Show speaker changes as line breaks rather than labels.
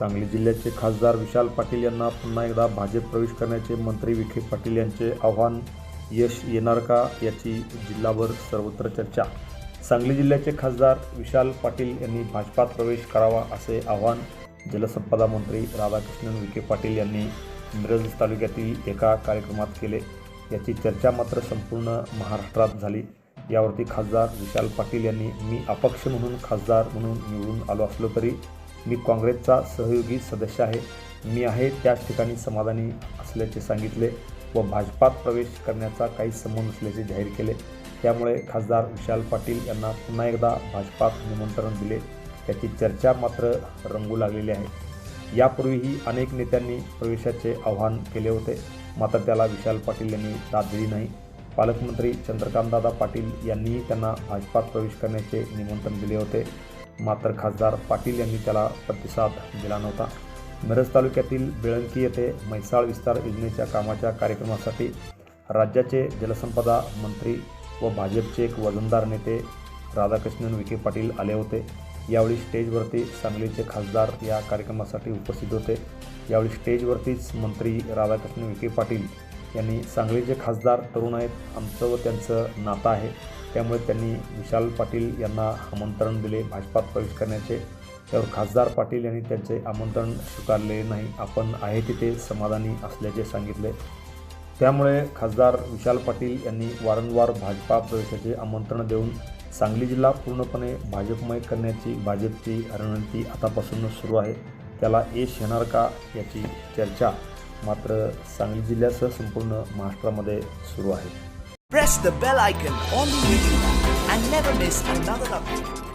सांगली जिल्ह्याचे खासदार विशाल पाटील यांना पुन्हा एकदा भाजप प्रवेश करण्याचे मंत्री विखे पाटील यांचे आव्हान यश येणार का याची जिल्हाभर सर्वत्र चर्चा। सांगली जिल्ह्याचे खासदार विशाल पाटील यांनी भाजपात प्रवेश करावा असे आवाहन जलसंपदा मंत्री राधाकृष्णन विखे पाटील यांनी मिरज तालुक्यातील एका कार्यक्रमात केले। याची चर्चा मात्र संपूर्ण महाराष्ट्रात झाली। यावरती खासदार विशाल पाटील यांनी मी अपक्ष म्हणून खासदार म्हणून निवडून आलो असलो तरी मी काँग्रेसचा सहयोगी सदस्य आहे, मी आहे त्याच ठिकाणी समाधानी असल्याचे सांगितले व भाजपात प्रवेश करण्याचा काही संबंध नसल्याचे जाहीर केले। त्यामुळे खासदार विशाल पाटील यांना पुन्हा एकदा भाजपात निमंत्रण दिले। त्याची चर्चा मात्र रंगू लागलेली आहे। यापूर्वीही अनेक नेत्यांनी प्रवेशाचे आवाहन केले होते, मात्र त्याला विशाल पाटील यांनी दाद दिली नाही। पालकमंत्री चंद्रकांतदादा पाटील यांनीही त्यांना भाजपात प्रवेश करण्याचे निमंत्रण दिले होते, मात्र खासदार पाटील यांनी त्याला प्रतिसाद दिला नव्हता। मिरज तालुक्यातील बेळंकी येथे म्हैसाळ विस्तार योजनेच्या कामाच्या कार्यक्रमासाठी राज्याचे जलसंपदा मंत्री व भाजपचे एक वजनदार नेते राधाकृष्णन विखे पाटील आले होते। यावेळी स्टेजवरती सांगलीचे खासदार या कार्यक्रमासाठी उपस्थित होते। यावेळी स्टेजवरतीच मंत्री राधाकृष्णन विखे पाटील यांनी सांगलीचे खासदार तरुण आहेत, आमचं व त्यांचं नातं आहे, त्यामुळे त्यांनी विशाल पाटील यांना आमंत्रण दिले भाजपात प्रवेश करण्याचे। त्यावर खासदार पाटील यांनी त्यांचे आमंत्रण स्वीकारले नाही, आपण आहे तिथे समाधानी असल्याचे सांगितले। त्यामुळे खासदार विशाल पाटील यांनी वारंवार भाजपा प्रवेशाचे आमंत्रण देऊन सांगली जिल्हा पूर्णपणे भाजपमय करण्याची भाजपची रणनीती आतापासूनच सुरू आहे। त्याला यश येणार का याची चर्चा मात्र सांगली जिल्ह्यासह संपूर्ण महाराष्ट्रामध्ये सुरू आहे।
Press the bell icon on the YouTube and never miss another update.